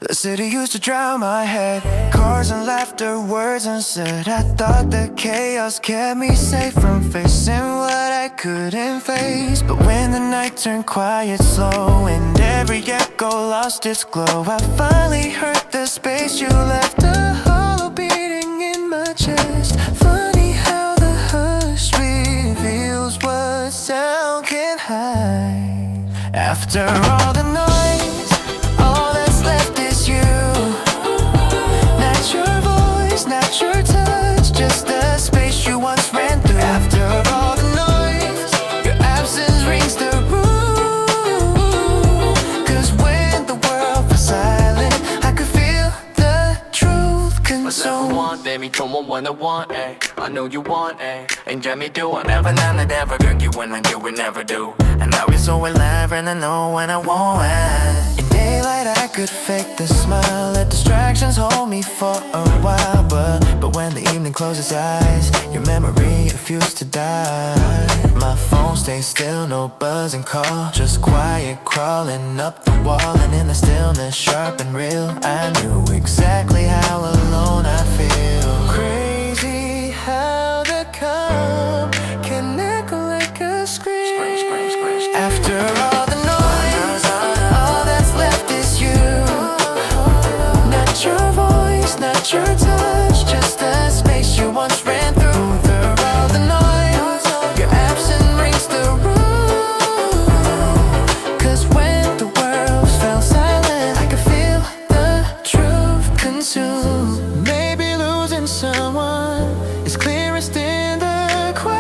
The city used to drown my head. Cars and laughter, words unsaid. I thought the chaos kept me safe from facing what I couldn't face. But when the night turned quiet, slow, and every echo lost its glow, I finally heard the space you left, a hollow beating in my chest. Funny how the hush reveals what sound can hide. After all the noise, all that's left is you. Not your voice, not your touch, just the space you once ran through. After all the noise, your absence rings the room. Cause when the world was silent, I could feel the truth consume. Baby, come on, what I want, eh? I know you want, eh? And get me do I never, never, never get you when I do it, never do. And now it's so elaborate, I know when I want it. In daylight I could fake the smile, let distractions hold me for a while. But when the evening closes eyes, your memory refused to die. My phone stays still, no buzz and call, just quiet crawling up the wall. And in the stillness, sharp and real, I knew exactly how alone I feel. Crazy how the calm can echo like a scream. After all the noise, all that's left is you. Not your voice, not your touch, just the space you once ran through. Through all the noise, your absence rings the room. Cause when the world fell silent, I could feel the truth consume. Maybe losing someone is clearest in the quiet.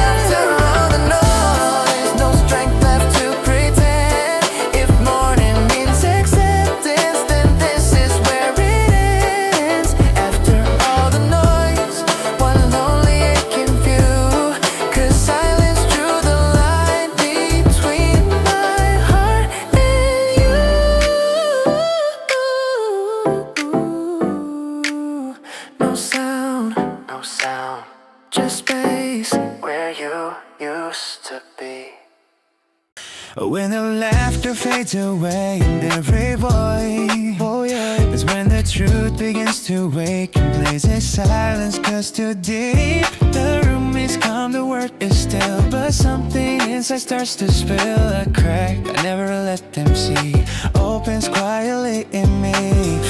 After all the noise, no strength left to pretend. If morning means acceptance, then this is where it ends. After all the noise, one lonely aching view. Cause silence drew the line between my heart and you. No sound, No sound, just space where you used to be. when the laughter fades away and every voice, oh yeah, is when the truth begins to wake and blazes silence cuts too deep. The room is calm, the word is still, but something inside starts to spill. A crack I never let them see opens quietly in me.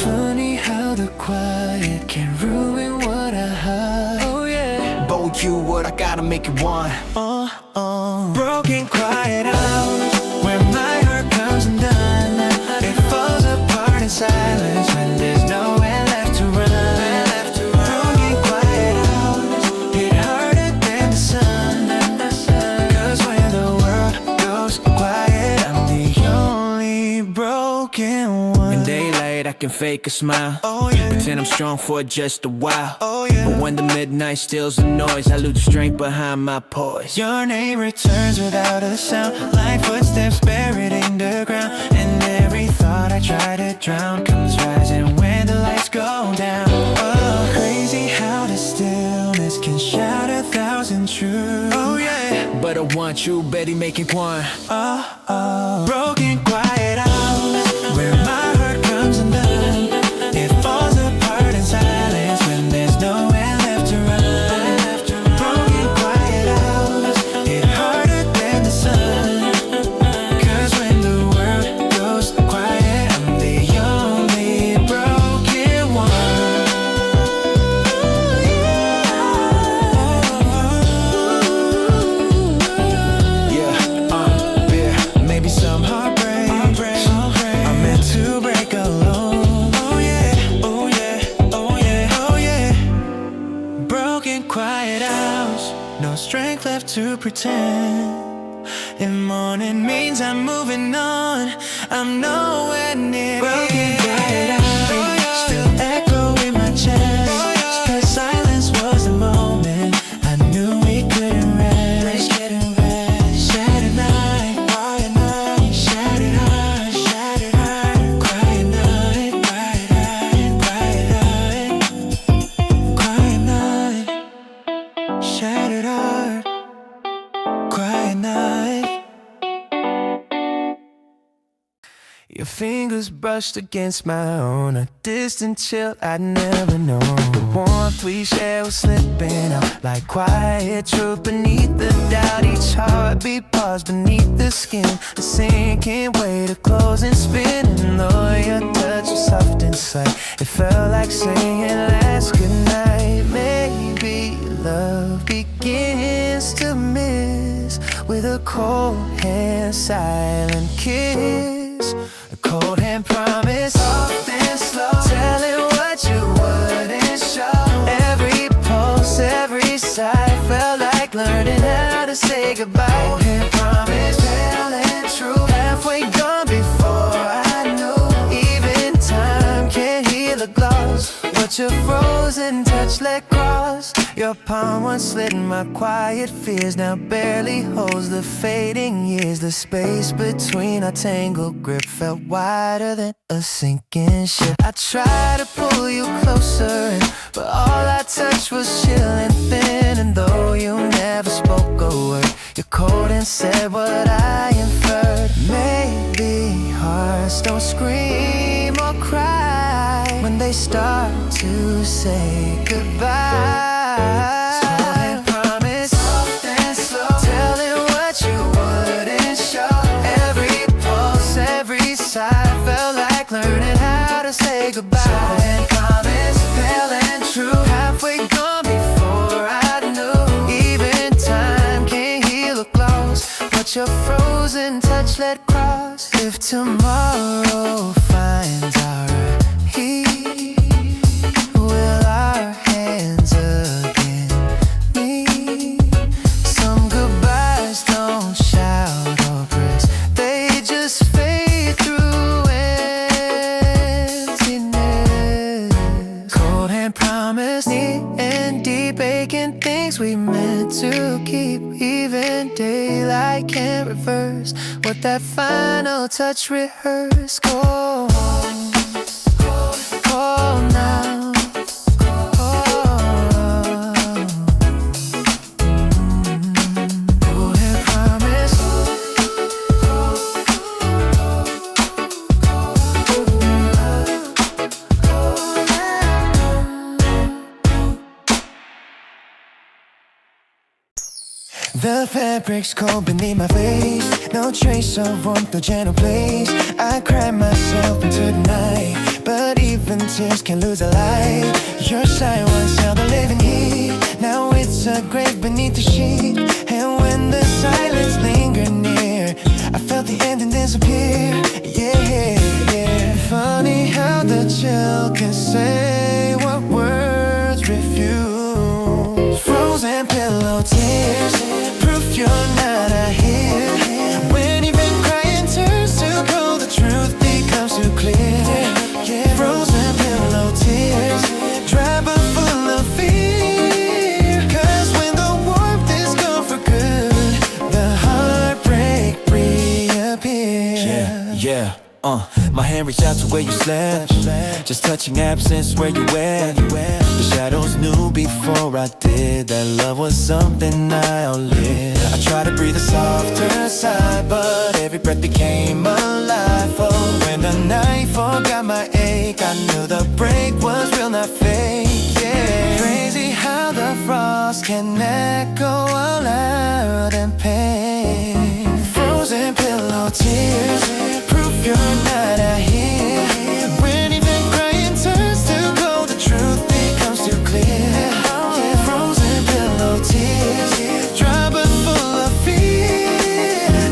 Funny how the quiet can ruin what I hide. Oh yeah, Bold you, what I gotta make it one. broken quiet hours where my heart comes undone. It falls apart in silence when there's nowhere left to run. Broken quiet hours hit harder than the sun. Cause when the world goes quiet, I'm the only broken one. In daylight, I can fake a smile. Oh yeah, Pretend I'm strong for just a while. oh yeah. But when the midnight stills the noise, I lose the strength behind my poise. Your name returns without a sound, like footsteps buried in the ground. And every thought I try to drown comes rising when the lights go down. Oh, crazy how the stillness can shout 1,000 truths. Oh yeah, But I want you, Betty, make it one. broken quiet hours where my heart comes undone. It falls apart in silence when there's nowhere left to run. Broken quiet hours hit harder than the sun. Cause when the world goes quiet, I'm the only broken one. Yeah, Maybe some heartbreak I'm meant to break alone. Oh yeah, oh yeah, oh yeah, oh yeah. Broken quiet hours, no strength left to pretend. If morning means I'm moving on, I'm nowhere near. Broken quiet hours still echo in my chest. Cause silence was the moment I knew we couldn't rest. Shattered night, quiet night, shattered heart, quiet night, quiet night, shattered heart, quiet night. Your fingers brushed against my own, a distant chill I'd never known. The warmth we shared was slipping out like quiet truth beneath the doubt. Each heartbeat paused beneath the skin, a sinking weight of clothes and spinning. Though your touch was soft inside, it felt like saying last goodnight. Maybe love begins to miss with a cold hand, silent kiss. A cold hand promise, soft and slow, telling what you wouldn't show. Every pulse, every sigh felt like learning how to say goodbye. Cold hand promise, pale and true, halfway gone before I knew. Even time can't heal a gloss, but your frozen touch let cross. Your palm once slid in my quiet fears, now barely holds the fading years. The space between our tangled grip felt wider than a sinking ship. I tried to pull you closer in, but all I touched was chill and thin. And though you never spoke a word, you cold and said what I inferred. Maybe hearts don't scream or cry when they start to say goodbye. Slow promise, soft and slow, telling what you wouldn't show. Every pulse, every sigh felt like learning how to say goodbye. Slow promise, pale and true, halfway gone before I knew. Even time can't heal a close, but your frozen touch let cross. If tomorrow finds our heat, will our hands again meet? Some goodbyes don't shout or praise, they just fade through emptiness. Cold hand promise, neat and deep, aching things we meant to keep. Even daylight can't reverse what that final touch rehearsed. Cold, cold now. The fabric's cold beneath my face, no trace of warmth or gentle place. I cry myself into the night, but even tears can lose a light. Your shy once held the living heat, now it's a grave beneath the sheet. And when the silence lingered near, I felt the ending disappear. Yeah, yeah. Funny how the chill can say what words refuse. Frozen pillow tears, proof you're not out here. When even crying turns to cold, the truth becomes too clear. Yeah. Frozen pillow tears, dry but full of fear. Cause when the warmth is gone for good, the heartbreak reappears. Yeah. My hand reached out to where you slept, just touching absence where you went. The shadows knew before I did that love was something I outlived. I tried to breathe a softer sigh, but every breath became alive. Oh, when the night forgot my ache, I knew the break was real, not fake. Yeah, crazy how the frost can echo out loud and pain. Frozen pillow tears, proof you're not out here. When even crying turns to cold, the truth becomes too clear. Frozen pillow tears, dry but full of fear.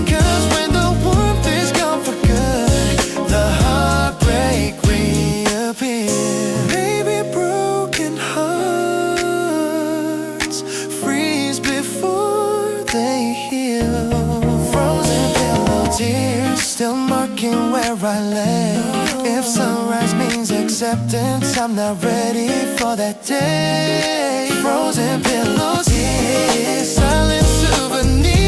Cause when the warmth is gone for good, the heartbreak reappears. Baby, broken hearts freeze before they heal. Frozen pillow tears, still marking where I lay. If sunrise means acceptance, I'm not ready for that day. Frozen pillow tears, silent souvenirs.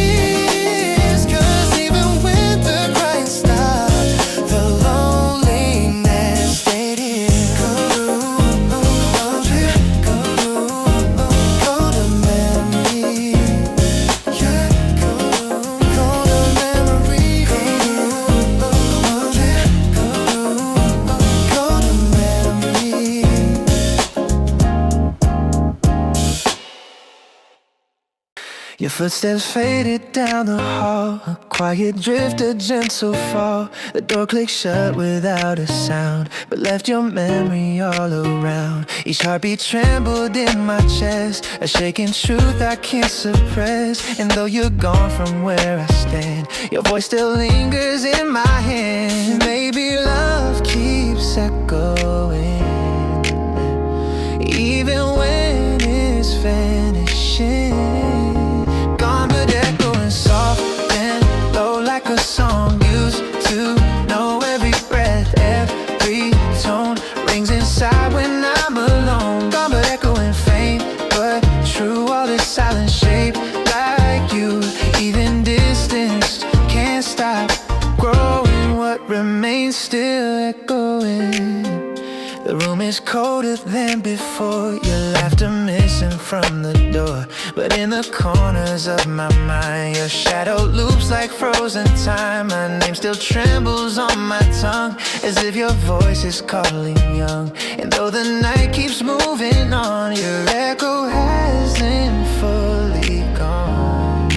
Cause even when the crying stopped, the loneliness stayed here. Golden memory, yeah. Golden memory. Your footsteps faded down the hall, a quiet drift, a gentle fall. The door clicked shut without a sound, but left your memory all around. Each heartbeat trembled in my chest, a shaking truth I can't suppress. And though you're gone from where I stand, your voice still lingers in my hand. Maybe love keeps echoing, even when it's vanishing. Gone but echoing soft and low like a song used to know. Every breath, every tone rings inside when I'm alone. Gone but echoing faint but true. All this silent shape like you. Even distance can't stop growing. What remains still echoing. The room is colder than before, your laughter missing from the door. But in the corners of my mind, your shadow loops like frozen time. My name still trembles on my tongue, as if your voice is calling young. And though the night keeps moving on, your echo hasn't fully gone.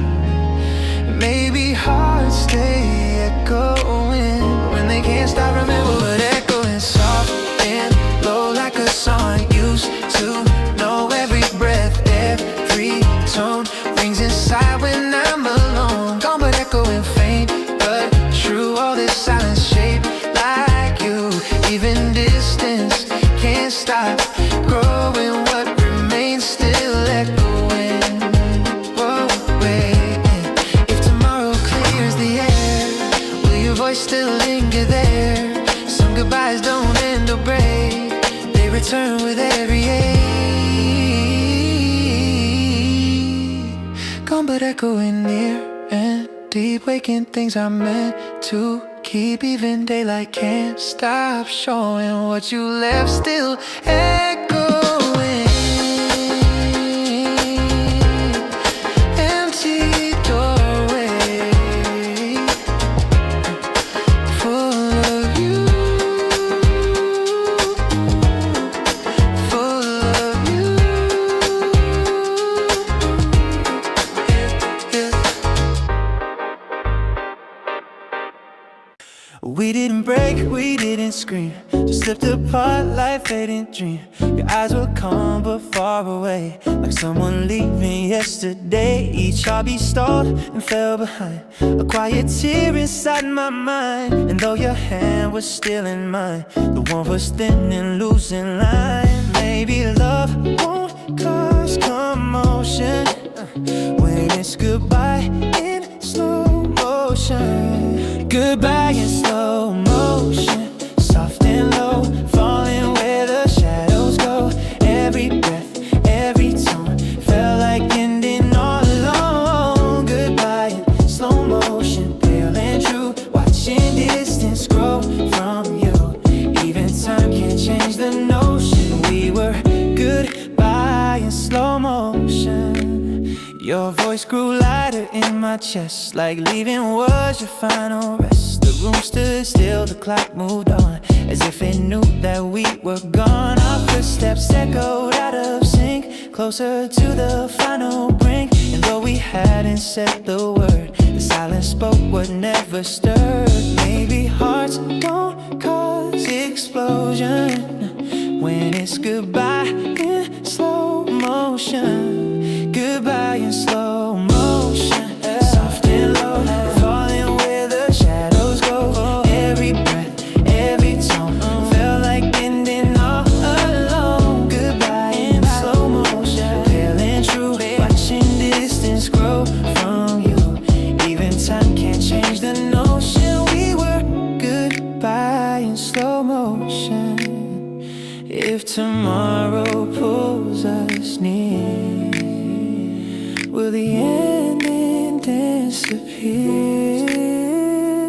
Maybe hearts stay echoing when they can't stop, remember. But echoing soft and low like a song used to know. Every breath, every tone rings inside when I'm alone. Gone but echoing faint but true. All this silence shaped like you. Even distance can't stop growing. What remains still echoing. Whoa, wait. If tomorrow clears the air, will your voice still linger there? Some goodbyes don't end or break, they return with every ache. Gone but echoing near and deep, waking things I meant to keep. Even daylight can't stop showing what you left still echoing. Empty doorway full of you, full of you. We didn't break, we didn't scream, just slipped apart like fading dream. Your eyes were calm but far away, like someone leaving yesterday. Each heartbeat stalled and fell behind, a quiet tear inside my mind. And though your hand was still in mine, the warmth was thin and losing line. Maybe love won't cause commotion when it's goodbye in slow motion. Goodbye in slow motion, soft and low, falling where the shadows go. Every breath, every tone felt like ending all alone. Goodbye in slow motion, pale and true, watching distance grow from you. Even time can't change the notion we were. Goodbye in slow motion. Your voice grew lighter in my chest, like leaving was your final rest. The room stood still, the clock moved on, as if it knew that we were gone. Our footsteps echoed out of sync, closer to the final brink. And though we hadn't said the word, the silence spoke what never stirred. Maybe hearts don't cause explosion when it's goodbye in slow motion. Goodbye in slow motion, soft and low, falling where the shadows go. Every breath, every tone felt like ending all alone. Goodbye in slow motion, pale and true, watching distance grow from you. Even time can't change the notion we were. Goodbye in slow motion. If tomorrow pulls us near, will the ending disappear?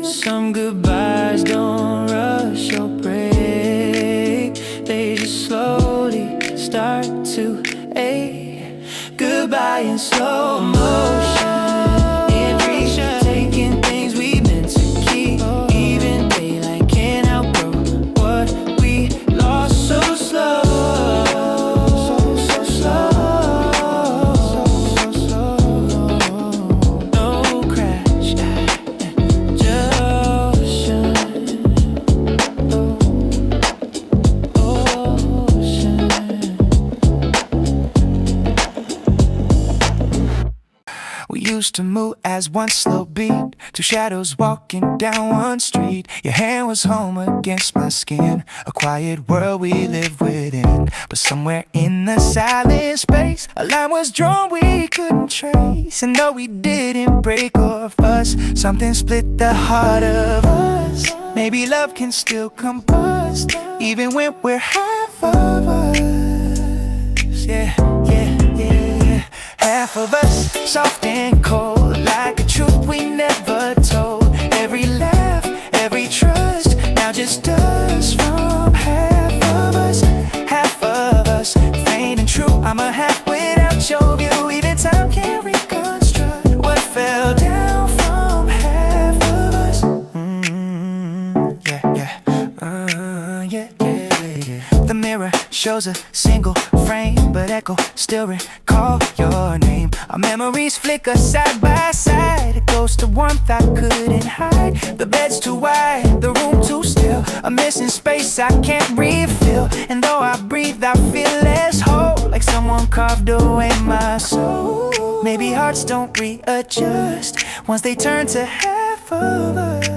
Some goodbyes don't rush or break, they just slowly start to ache. Goodbye in slow motion, in reach, taking things we meant to keep. Even daylight can't outgrow what we lost so slow. So slow. used to move as one slow beat, two shadows walking down one street. Your hand was home against my skin, a quiet world we live within. But somewhere in the silent space, a line was drawn we couldn't trace. And though we didn't break or fuss, something split the heart of us. Maybe love can still combust, even when we're half of us. Yeah, yeah, yeah, yeah. Half of us, soft and cold, like a truth we never told. Every laugh, every trust, now just us from half of us. Half of us, faint and true. I'm a half without your view. Even time can't reconstruct what fell down from half of us. Yeah, yeah, yeah, yeah, yeah. The mirror shows a single frame, but echo still recall your name. Our memories flicker side by side, a ghost of warmth I couldn't hide. The bed's too wide, the room too still, a missing space I can't refill. And though I breathe, I feel less whole, like someone carved away my soul. Maybe hearts don't readjust once they turn to half of us.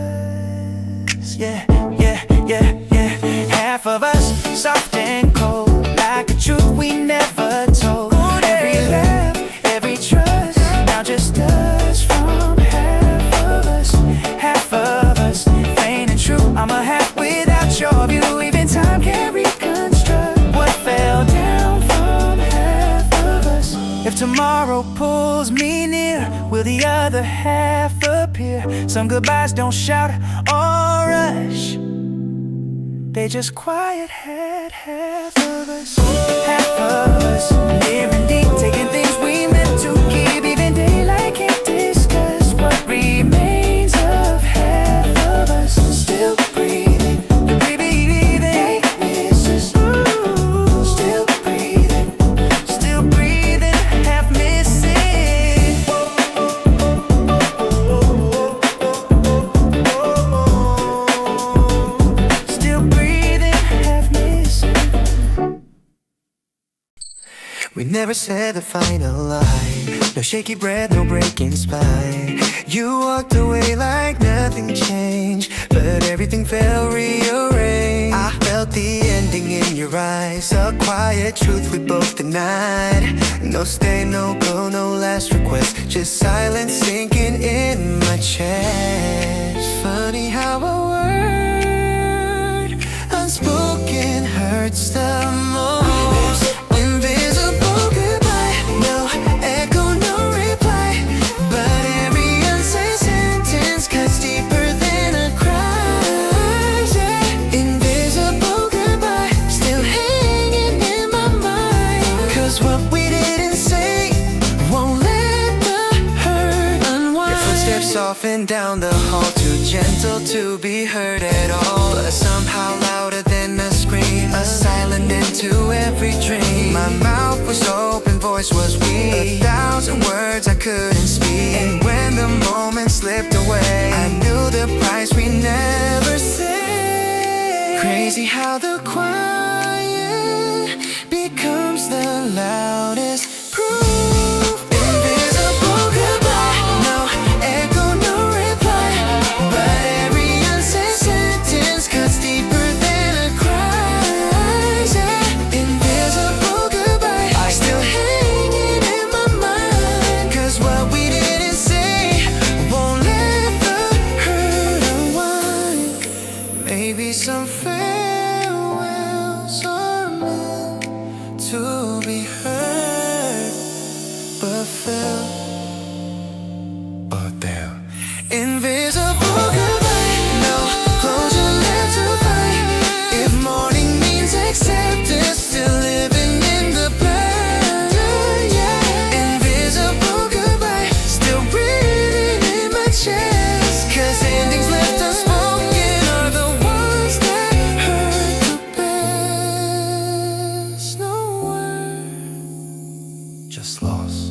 Yeah, yeah, yeah, yeah. Half of us, soft and cold, like a truth we never told. Every laugh, every trust, now just us from half of us. Half of us, faint and true. I'm a half without your view. Even time can't reconstruct what fell down from half of us. If tomorrow pulls me near, will the other half appear? Some goodbyes don't shout or rush, they just quiet had half of us. Half of us, near and deep, taking things we meant to keep. Even daylight can't discuss what remains of half of us. Still breathing, breathing, misses. Still breathing, half missing. Still breathing, half missing. We never said the final line, no shaky breath, no breaking spine. You walked away like nothing changed, but everything felt rearranged. I felt the ending in your eyes, a quiet truth we both denied. No stay, no go, no last request, just silence sinking in my chest. Funny how a word unspoken hurts the most. Soften down the hall, too gentle to be heard at all, but somehow louder than a scream, a silent end to every dream. My mouth was open, voice was weak, 1,000 words I couldn't speak. And when the moment slipped away, I knew the price we never said. Crazy how the quiet becomes the loudest proof. Some farewells are meant to be heard, but felt, oh damn. Invisible goodbye, no closure left to find. If morning means acceptance, still living in the past, yeah. Invisible goodbye, still breathing in my chest, 'cause endings left unspoken are the ones that hurt the best. No word, just loss.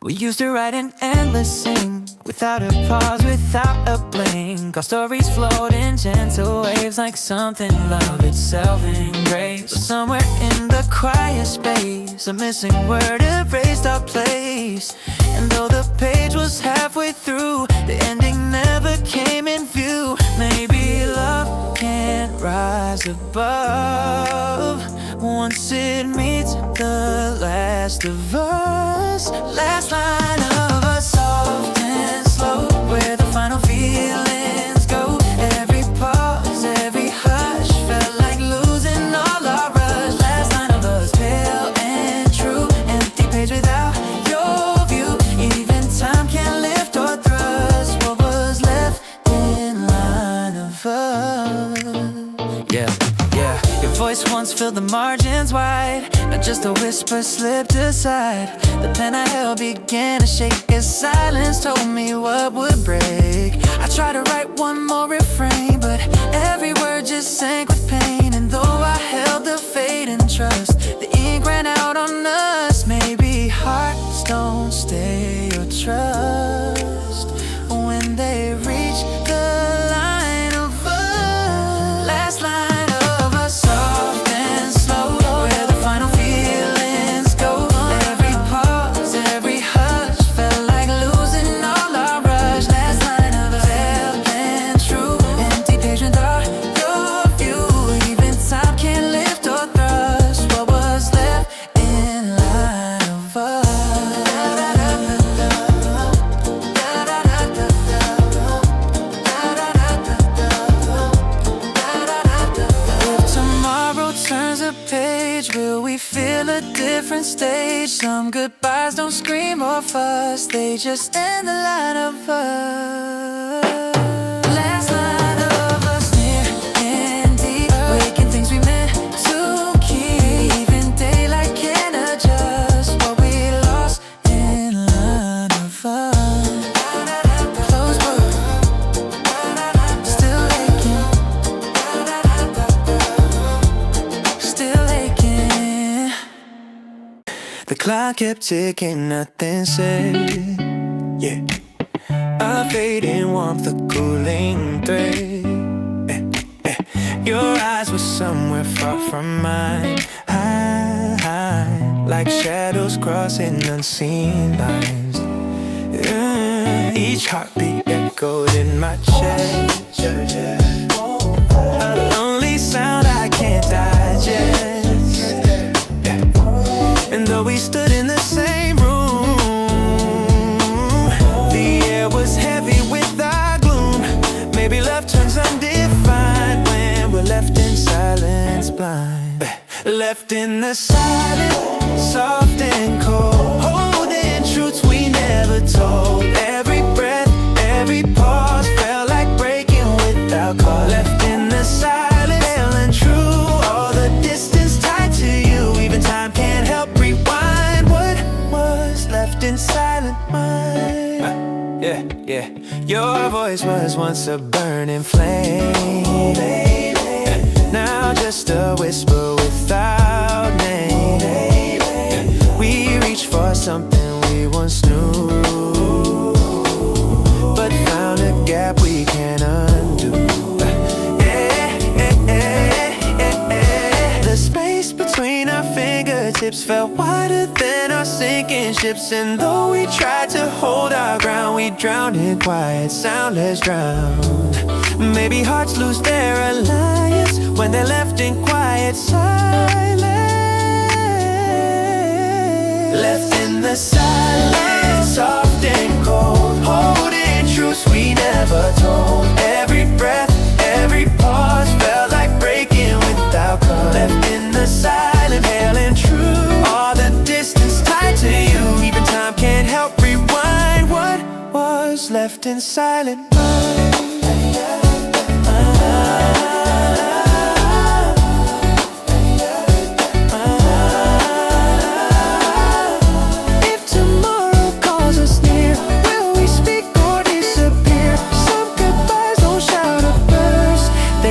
We used to write an endless scene with without a pause, without a blink. Our stories float in gentle waves like something love itself engraves. But somewhere in the quiet space, a missing word erased our place. And though the page was halfway through, the ending never came in view. Maybe love can't rise above once it meets the last of us. Last line of a soft and slow, where the final feelings go. Every pause, every hush felt like losing all our rush. Last line of us, pale and true, empty page without your view. Even time can't lift or thrust what was left in line of us. Yeah. Your voice once filled the margins wide, not just a whisper slipped aside. The pen I held began to shake as silence told me what would break. I tried to write one more refrain, but every word just sank with pain. And though I held the fate and trust, the ink ran out on us. Maybe hearts don't stay or trust when they reach the line of us. Last line. Stage. Some goodbyes don't scream or fuss, they just end the line of us. Last line of us, near and deep, waking things we meant to keep. Even daylight can't adjust what we lost in line of us. Closed book, still aching, still aching. The clock kept ticking, nothing said. Yeah, a fading warmth, a cooling thread. Your eyes were somewhere far from mine, high, like shadows crossing unseen lines. Each heartbeat echoed in my chest, a lonely sound I can't digest. And though we stood in the same room, the air was heavy with our gloom. Maybe love turns undefined when we're left in silence blind. Left in the silence, soft and cold, holding truths we never told. Every breath, every pause felt like breaking without cause. Left in the silence, pale and true, all the distance tied to you. Even time can't help rewind what was left in silent mind. Yeah. Your voice was once a burning flame, now just a whisper without name. We reach for something we once knew, but found a gap we can't undo. The space between our fingertips felt wider than our sinking ships. And though we tried to hold our ground, we drowned in quiet, soundless drowned. Maybe hearts lose their alliance when they're left in quiet silence. Left in the silence, soft and cold, holding truths we never told. Every breath, every pause felt like breaking without cause. Left in the silent, pale and true, all the distance tied to you. Even time can't help rewind what was left in silent mind.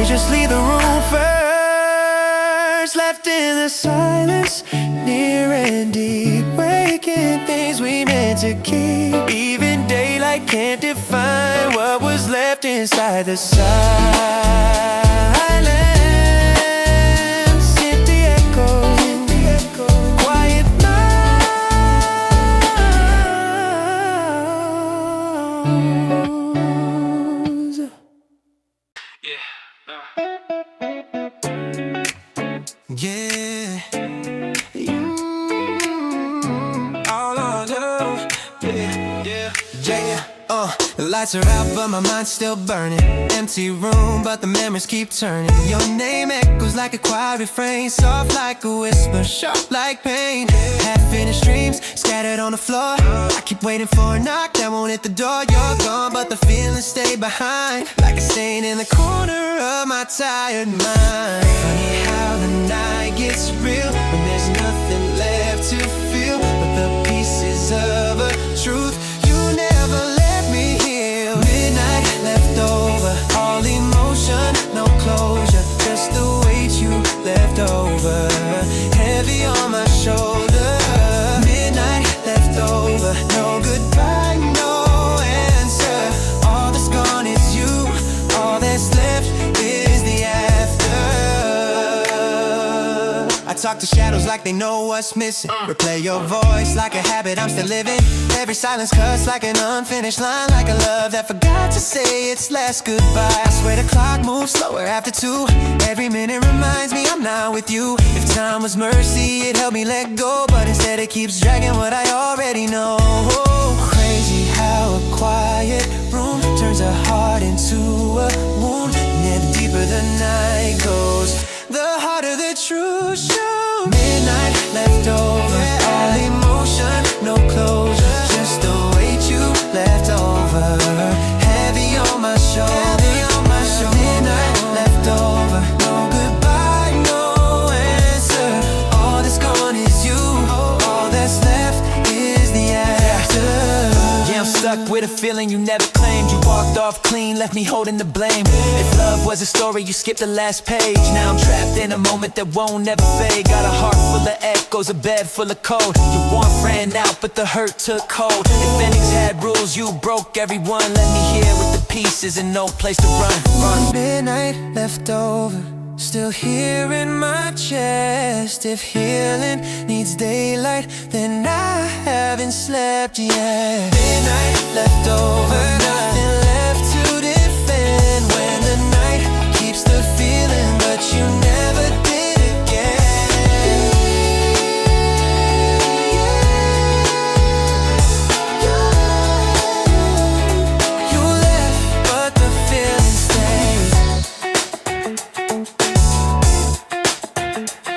Just leave the room first. Left in the silence, near and deep, breaking things we meant to keep. Even daylight can't define what was left inside the silence. Empty echoes, quiet minds. Yeah. All on you. Yeah. The lights are out, but my mind's still burning. Empty room, but the memories keep turning. Your name echoes like a quiet refrain, soft like a whisper, sharp like pain. Half-finished dreams scattered on the floor. I keep waiting for a knock that won't hit the door. You're gone, but the feelings stay behind, like a stain in the corner of my tired mind. Funny how the night gets real when there's nothing left to feel but the pieces of a truth you never let me heal. Midnight left over, all emotion, no closure, just the weight you left over, heavy on my shoulder. Midnight left over, no goodbye, no answer. All that's gone is you, all that's left is the after. I talk to shadows like they know what's missing. Replay your voice like a habit I'm still living. Every silence cuts like an unfinished line, like a love that forgot to say its last goodbye. I swear the clock moves slower after 2. Every minute reminds me I'm not with you. If time was mercy, it helped me let go, but instead it keeps dragging what I already know. Crazy how a quiet room turns a heart into a wound. And the deeper the night goes, the harder the truth shows. Midnight left over, all emotion, no closure, just the weight you left over, heavy on my shoulder. Midnight left over, no goodbye, no answer. All that's gone is you, all that's left is the after. Yeah, I'm stuck with a feeling you never claimed. You walked off clean, left me holding the blame. If love was a story, you skipped the last page. Now I'm trapped in a moment that won't ever fade. Got a heart full of echoes, a bed full of cold. Your warmth ran out, but the hurt took hold. If endings had rules, you broke every one. Let me hear with the pieces and no place to run. Midnight left over, still here in my chest. If healing needs daylight, then I haven't slept yet. Midnight left over, nothing left to defend. When the night keeps the feeling, but you never did again. You left, but the feeling stays.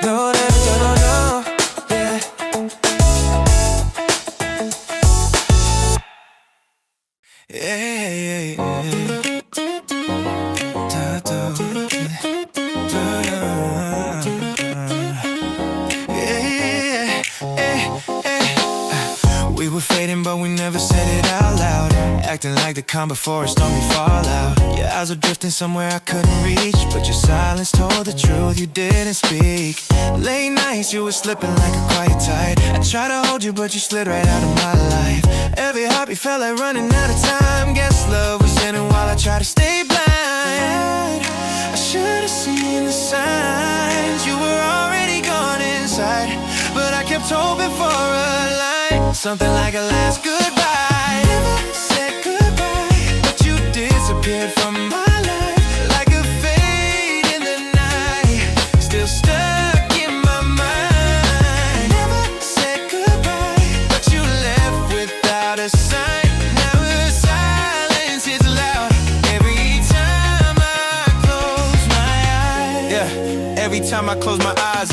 No, yeah. Yeah. We were fading, but we never said it out loud. Acting like the calm before a stormy fallout. Your eyes were drifting somewhere I couldn't reach, but your silence told the truth, you didn't speak. Late nights, you were slipping like a quiet tide. I tried to hold you, but you slid right out of my life. Every heartbeat felt like running out of time. Guess love was in it while I tried to stay blind. I should've seen the signs. You were already gone inside, but I kept hoping for a line, something like a last goodbye. Never said goodbye, but you disappeared from my life like a fade in the night, still stuck in my mind. Never said goodbye, but you left without a sign. Now the silence is loud every time I close my eyes. Yeah, every time I close my eyes,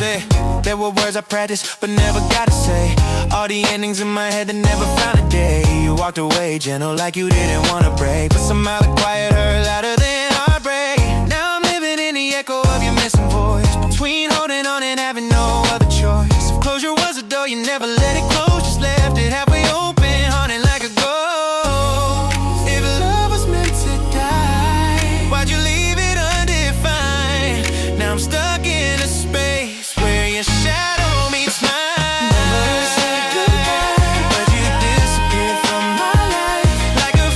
there were words I practiced but never got to say. All the endings in my head that never found a day. You walked away gentle like you didn't want to break, but somehow the quiet heard louder than heartbreak. Now I'm living in the echo of your missing voice, between holding on and having no other choice. If closure was a door, you never let it close, just left it halfway open, haunting like a ghost. If love was meant to die, why'd you leave it undefined? Now I'm stuck in a space where your shadow meets mine. Never said goodbye, but you disappeared from my life like a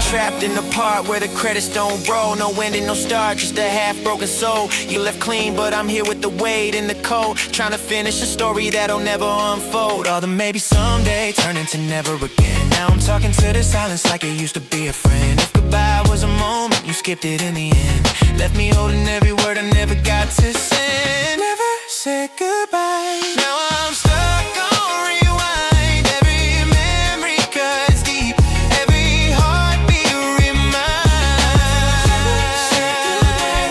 trapped in the part where the credits don't roll. No ending, no start, just a half-broken soul. You left clean, but I'm here with the weight and the cold, trying to finish a story that'll never unfold. All the maybe someday turn into never again. Now I'm talking to the silence like it used to be a friend. If goodbye was a moment, you skipped it in the end. Left me holding every word I never got to say. Never said goodbye. Now I'm stuck on rewind. Every memory cuts deep. Every heartbeat reminds.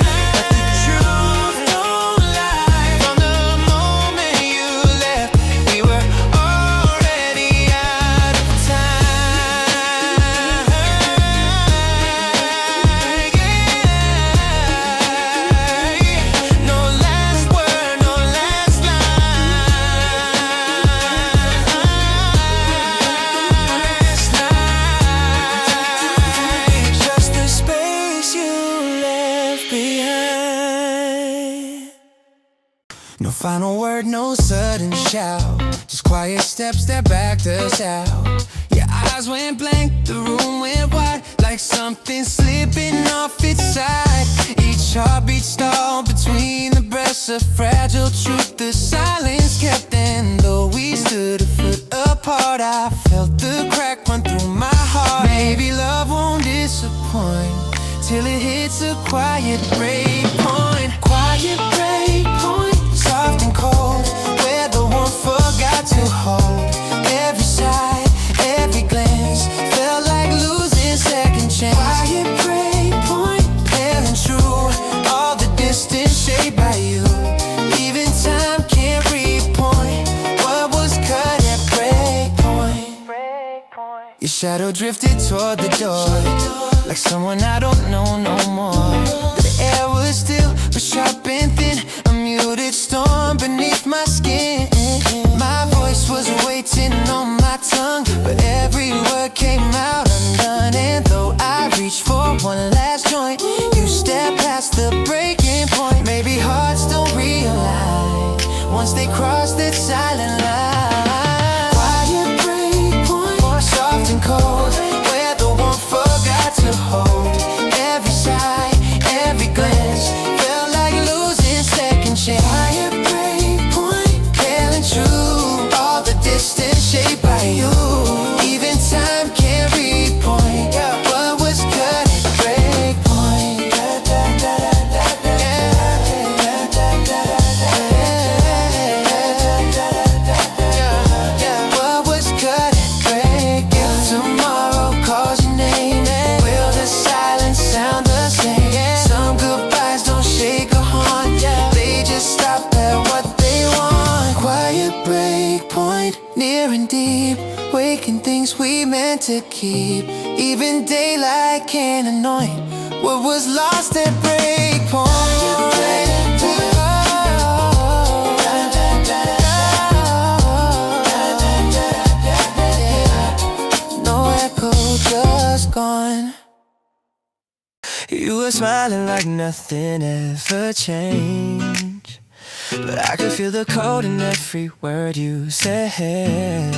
But the truth don't lie. From the moment you left, we were already out of time. No last word, no last line. Just the space you left behind. No final word, no sudden shout. Just quiet steps that backed us out. Your eyes went blank, the room went wide, like something slipping off its side. Each heartbeat stalled between the breaths of fragile truth. The silence kept, and though we stood a foot apart, I felt the crack run through my heart. Maybe love won't disappoint till it hits a quiet break point. Quiet break point, soft and cold, where the warmth forgot to hold. Every sigh, every glance felt like losing second chance. Quiet break point, pale and true, all the distance shaped by you. Even time can't repoint what was cut at break point. Your shadow drifted toward the door, like someone I don't know no more. The air was still but sharp and thin, a muted storm beneath my skin. My voice was waiting on my tongue, but every word came out undone. And though I reached for one last joint, you stepped past the breaking point. Maybe hearts don't realize once they cross that silent line. Quiet break point, more soft and cold, where the warmth forgot to hold. Every sigh, every glance felt like losing second chance. Quiet break point, pale and true, all the distance shaped by you. Even time can't repoint what was cut at break point. What was cut at break? If tomorrow calls your name, will the silence sound the same? Some goodbyes don't shake a haunt, they just stop at what they want. Quiet break point, near and deep, waking things we meant to keep. Even daylight can't anoint what was lost at break point. No echo, just gone. You were smiling like nothing ever changed, but I could feel the cold in every word you said.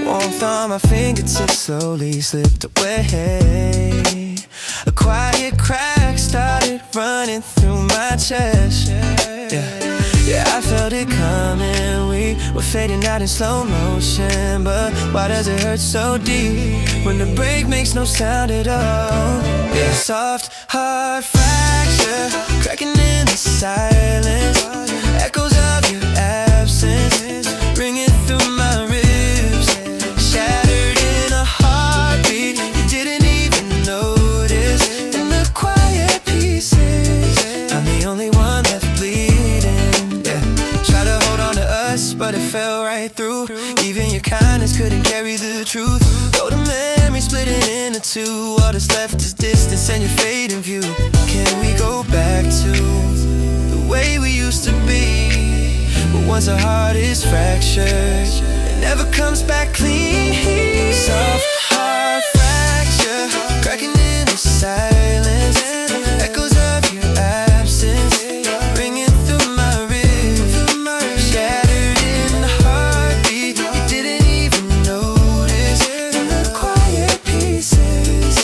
Warmth on my fingertips slowly slipped away. A quiet crack started running through my chest. Yeah, I felt it coming. We were fading out in slow motion, but why does it hurt so deep when the break makes no sound at all? Yeah, soft heart fracture, cracking in the silence. Echoes of your absence ringing through my ribs. Shattered in a heartbeat, you didn't even notice. In the quiet pieces, I'm the only one left bleeding. Yeah, try to hold on to us, but it fell right through. Even your kindness couldn't carry the truth. Though the memory splitting into two, all that's left is distance and your fading view. Can we go back to the way we used to be? But once a heart is fractured, it never comes back clean. Soft heart fracture, cracking in the silence. Echoes of your absence ringing through my ribs. Shattered in the heartbeat, you didn't even notice. In the quiet pieces,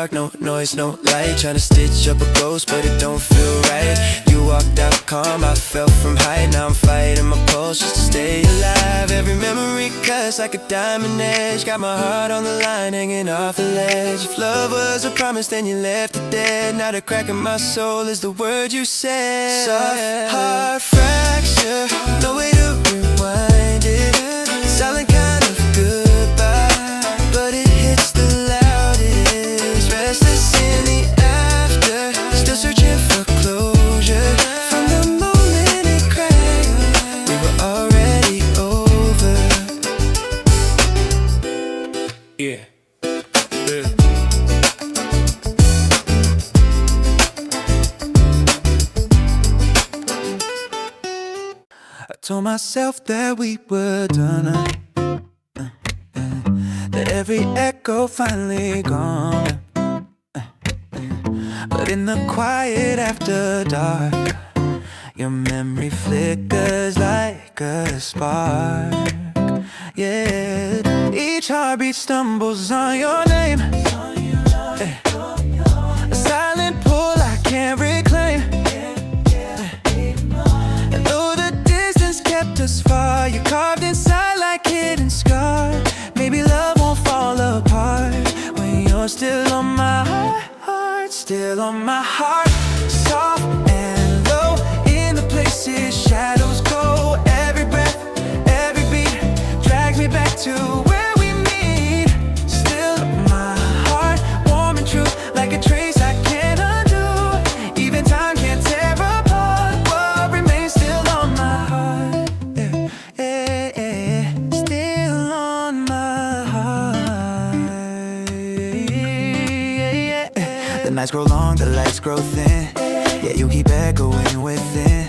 dark, no noise, no light. Tryna stitch up a ghost, but it don't feel right. You walked out calm, I fell from height. Now I'm fighting my pulse just to stay alive. Every memory cuts like a diamond edge. Got my heart on the line, hanging off the ledge. If love was a promise, then you left it dead. Now the crack in my soul is the word you said. Soft heart fracture, no way to rewind it. Silent kind of goodbye, but it hits the loudest. Restless in the after, still searching for closure. From the moment it cracked, we were already over. Yeah. I told myself that we were done, that every echo finally gone. But in the quiet after dark, your memory flickers like a spark. Yeah, each heartbeat stumbles on your name. A silent pull I can't reclaim. And though the distance kept us far, you're carved inside like hidden scar. Maybe love won't fall apart when you're still on my heart, still on my heart. Soft and low in the places shadows go. Every breath, every beat drags me back to where we meet. Still my heart, warm and true, like a trace I can't undo. Even time can't tear apart what remains still on my heart. Yeah, yeah, yeah. Still on my heart. Yeah, yeah. The nights grow long, the lights grow thin. Yeah, you keep echoing within.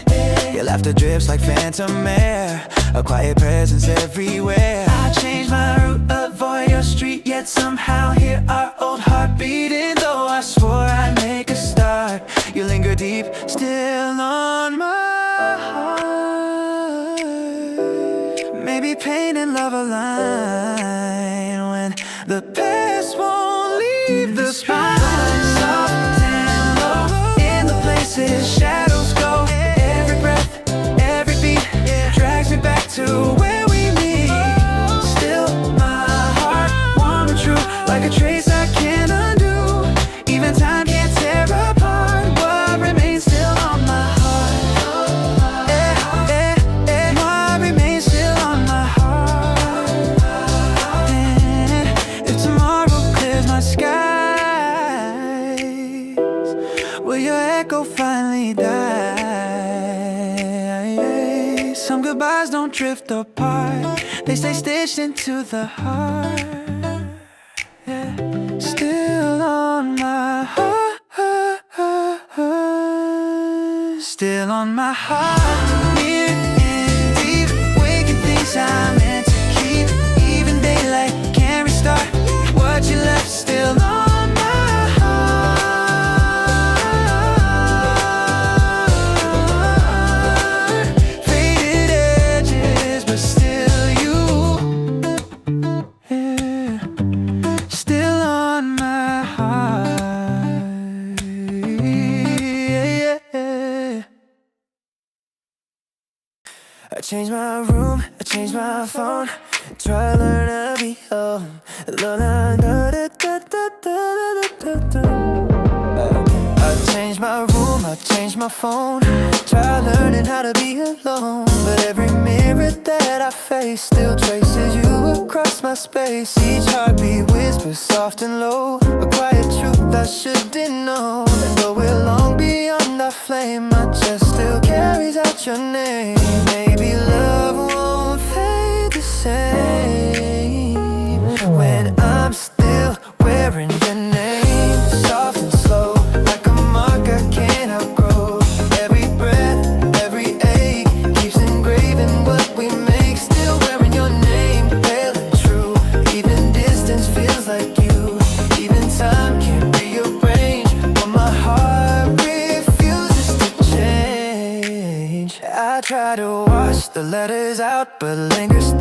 Your laughter drifts like phantom air, a quiet presence everywhere. I changed my route, avoid your street, yet somehow hear our old heart beating. Though I swore I'd make a start, you linger deep, still on my heart. Maybe pain and love align when the past won't leave the spine. Soft and low in the places shadows go. Every breath, every beat drags me back to where we meet. Still my heart, warm and true, like a trace I can't undo. Even time can't tear apart what remains still on my heart. What remains still on my heart. And if tomorrow clears my skies, will your echo finally die? Some goodbyes don't drift apart, they stay stitched into the heart. Yeah. Still on my heart, still on my heart. Near and deep, waking things I meant to keep. Even daylight can't restart what you left still on my heart. Faded edges, but still you. Yeah. Still on my heart. Yeah, yeah. I changed my room, I changed my phone. Try to learn how to be home. I changed my room, I changed my phone. Try learning how to be alone. But every mirror that I face still traces you across my space. Each heartbeat whispers soft and low, a quiet truth I shouldn't know. And though we're long beyond our flame, my chest still carries out your name. Maybe love won't fade the same when I'm still wearing your name. Soft and slow, like a mark I can't outgrow. Every breath, every ache keeps engraving what we make. Still wearing your name, pale and true. Even distance feels like you. Even time can't rearrange what my heart refuses to change. I try to wash the letters out, but linger still.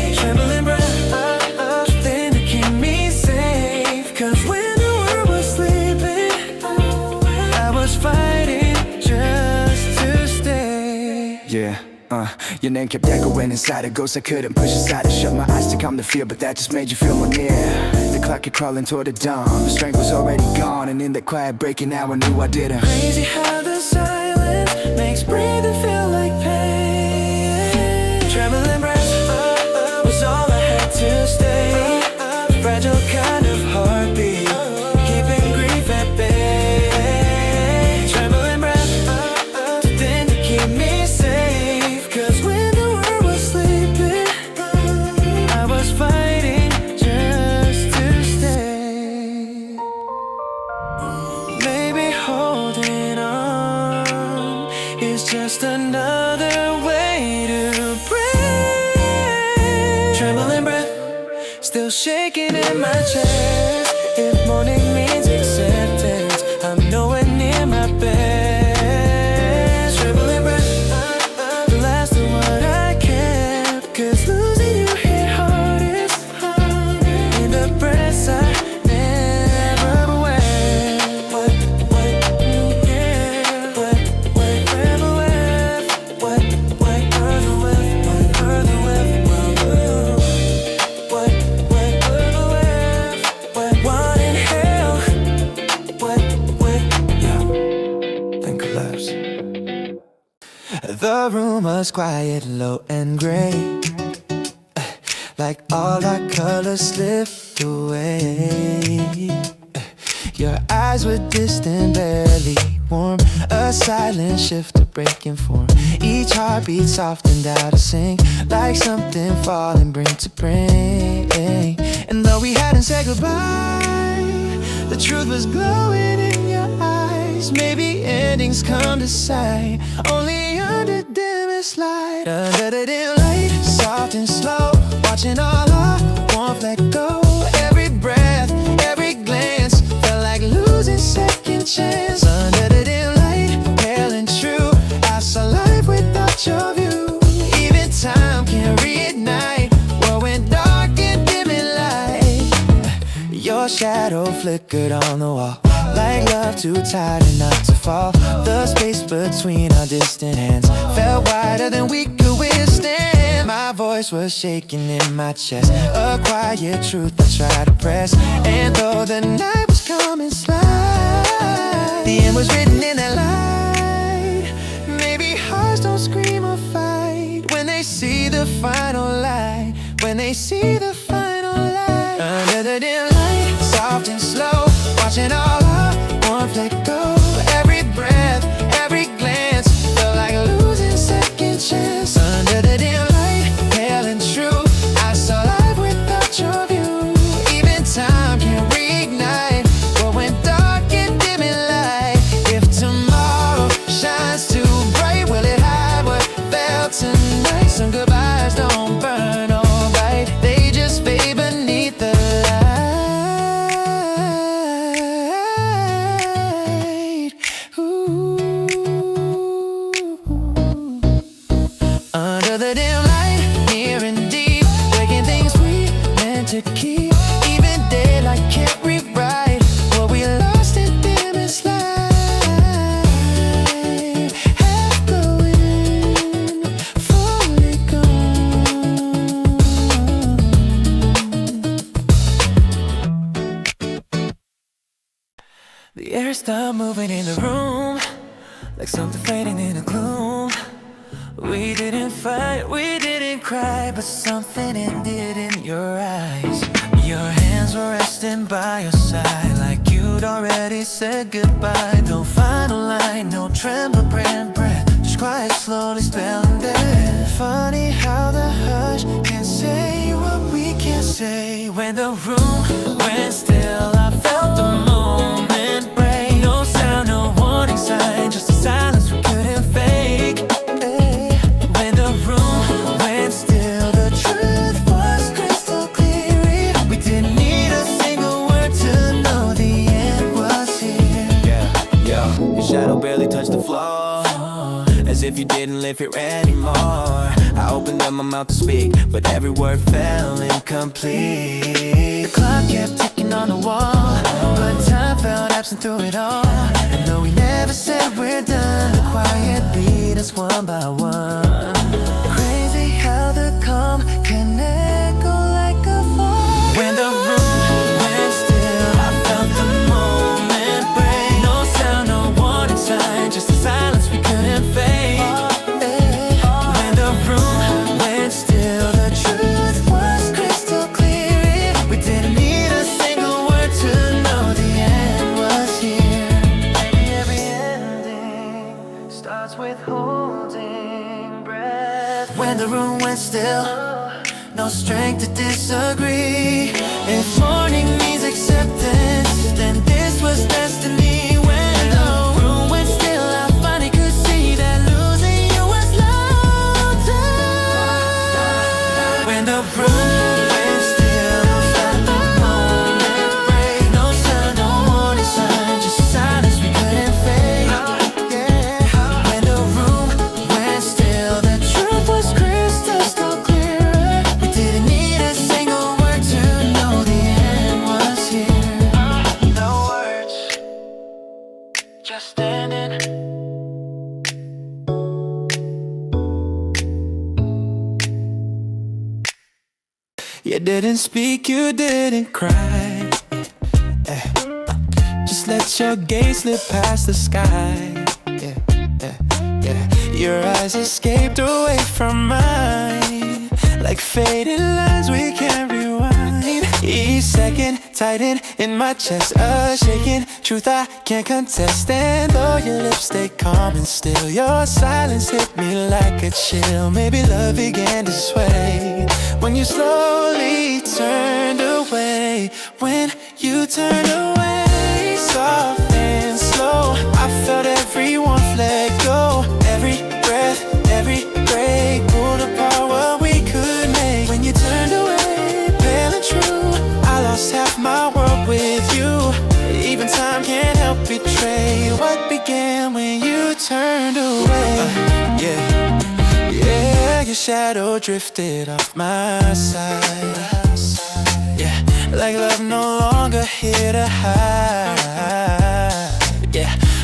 Your name kept echoing inside, a ghost I couldn't push aside. I shut my eyes to calm the fear, but that just made you feel more near. The clock kept crawling toward the dawn, the strength was already gone, and in that quiet breaking hour I knew I didn't. Crazy how the silence makes breathing feel like pain. Trembling breath was all I had to stay. Fragile kind of heartbeat, keeping grief at bay. Trembling breath, too thin to keep me safe. 'Cause when the world was sleeping, I was fighting just to stay. Maybe holding on is just another way to breathe. Trembling breath, still shaking in my chest. If morning means acceptance, I'm nowhere near my best. Trembling breath, the last of what I kept. 'Cause losing you hit hardest in the breaths I never wept. What, yeah, what, never wept. What, earth wept, earth wept, what, one in hell, yeah, then collapse. The room was quiet, low and gray, like all our colors slipped away. Your eyes were distant, barely warm, a silent shifter breaking form. Each heartbeat softened out of sync, like something falling brink to brink. And though we hadn't said goodbye, the truth was glowing in your eyes. Maybe endings come to sight only under dimmest light. Under the dim light, soft and slow, watching all our warmth let go. Every breath, every glance felt like losing second chance. Under the dim light, pale and true, I saw life without your view. Even time can reignite what went dark and dim in light. Your shadow flickered on the wall, like love too tired and not to fall. The space between our distant hands felt wider than we could withstand. My voice was shaking in my chest, a quiet truth I tried to press. And though the night was coming slide, the end was written in that light. Maybe hearts don't scream or fight when they see the final light. When they see the final light. Under the dim light, soft and slow, watching all our warmth let go. Every breath, every glance felt like losing second chance. Under the dim light, pale and true, I saw life without your view. Even time can reignite what went dark and dim in light. If tomorrow shines too bright, will it hide what felt tonight? Some goodbyes don't burn or bite, they just fade beneath the light. Ooh. Under the dim light, near and deep, breaking things we meant to keep. Even daylight can't rewrite what we lost in dimmest light. Half going, fully gone. The air stopped moving in the room, like something fading in the gloom. We didn't fight, we didn't cry, but something ended in your eyes. Your hands were resting by your side, like you'd already said goodbye. No final line, no trembling breath, just quiet, slowly spelling death. Funny how the hush can say what we can't say. When the room went still, I felt the moment break. No sound, no warning sign, just a silence we couldn't fake. When the room went still, the truth was crystal clear. We didn't need a single word to know the end was here. Yeah, your shadow barely touched the floor, as if you didn't live here anymore. I opened up my mouth to speak, but every word fell incomplete. The clock kept ticking on the wall, but time felt absent through it all. And though we never said we're done, the quiet beat us one by one. Crazy sound can echo like a voice. When the room went still, I felt the moment break. No sound, no warning sign, just a silence we couldn't fake. When the room went still, the truth was crystal clear. We didn't need a single word to know the end was here. Maybe every ending starts with holding breath. When the room went still, no strength to disagree. If morning means acceptance, then this was destiny. When the room went still, I finally could see that losing you was louder. When the room went still, I felt the moment break. No sound, no warning sign, just silence we couldn't fake. When the room went still, the truth was crystal clear. We didn't need a single word to know the end was here. No words, just standing. You didn't speak, you didn't cry. Just let your gaze slip past the sky. Your eyes escaped away from mine, like faded lines we can't rewind. Each second tighten in my chest, shaking. Truth I can't contest. And though your lips stay calm and still, your silence hit me like a chill. Maybe love began to sway when you slowly turned away. When you turned away, soft and slow, I felt every warmth let go. Every breath, every break pulled apart what we could make. When you turned away, pale and true, I lost half my world with you. Even time can't help betray what began when you turned away. Your shadow drifted off my side. Like love no longer here to hide.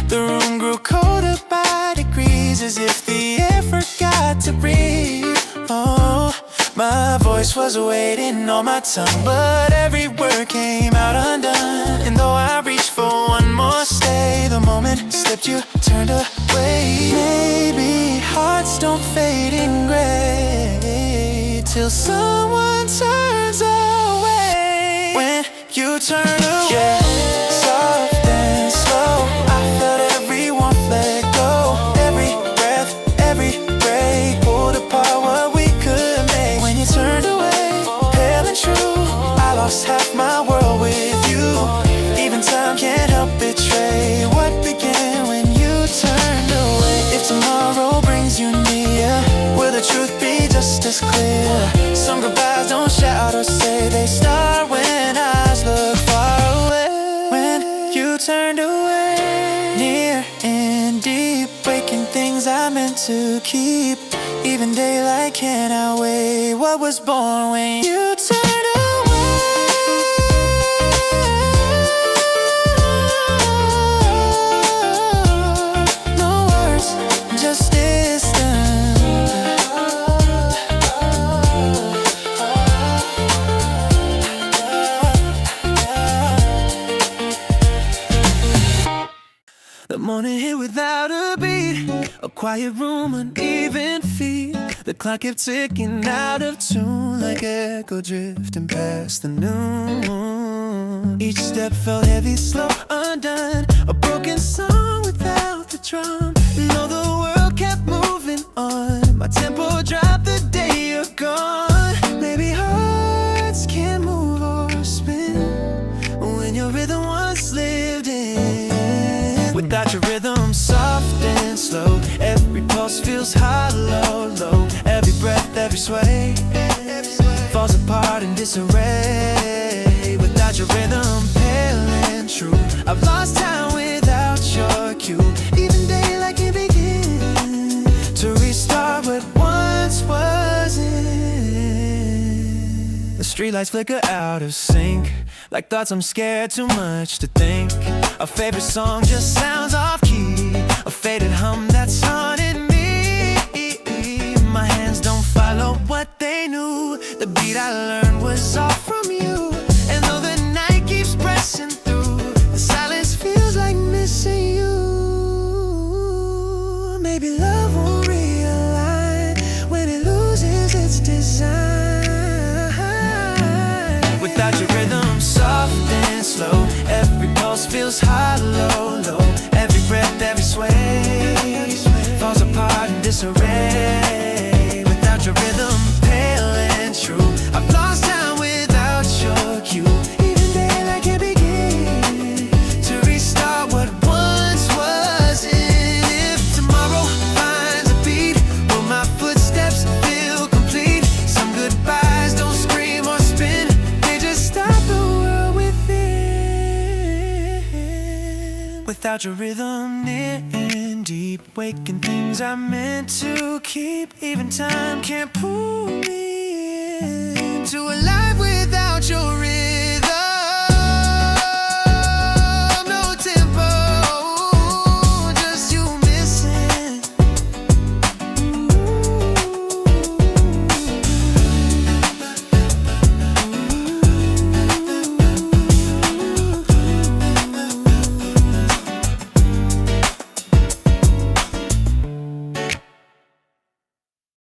The room grew colder by degrees, as if the air forgot to breathe. Oh, my voice was waiting on my tongue, but every word came out undone. And though I reached for one more stay, the moment slipped, you turned away. Maybe hearts don't fade in gray till someone turns away. When you turn away, soft and slow, I felt every warmth let go. Every breath, every break pulled apart what we could make. When you turned away, pale and true, I lost half my world with you. Even time can't help betray what began when you turned away. If tomorrow brings you near, will the truth be just as clear? Some goodbyes don't shout or say, they start when eyes look far away. When you turned away, near and deep, breaking things I meant to keep. Even daylight can't outweigh what was born when you turned away. No words, just distance. The morning hit without a beat, a quiet room, uneven feet. The clock kept ticking out of tune, like echo drifting past the noon. Each step felt heavy, slow, undone, a broken song without the drum. And though the world kept moving on, my tempo dropped the day you're gone. Maybe hearts can't move or spin when your rhythm once lived in. Without your rhythm, soft and slow, every pulse feels hollow, low. Every breath, every sway falls apart in disarray. Without your rhythm, pale and true, I've lost time without your cue. Even daylight can begin to restart what once wasn't. The streetlights flicker out of sync, like thoughts I'm scared too much to think. A favorite song just sounds off key, a faded hum that's haunted me. My hands don't follow what they knew. The beat I learned was all from you. And though the night keeps pressing through, the silence feels like missing you. Maybe love won't realign when it loses its design. Without your rhythm, soft and slow, every pulse feels hollow, low. Every breath, every sway falls apart in disarray. Without your rhythm, pale and true, I've lost time without your cue. Even daylight can't begin to restart what once was. And if tomorrow finds a beat, will my footsteps feel complete? Some goodbyes don't scream or spin, they just stop the world within. Without your rhythm near and deep, waking things I meant to keep. Even time can't pull me into a life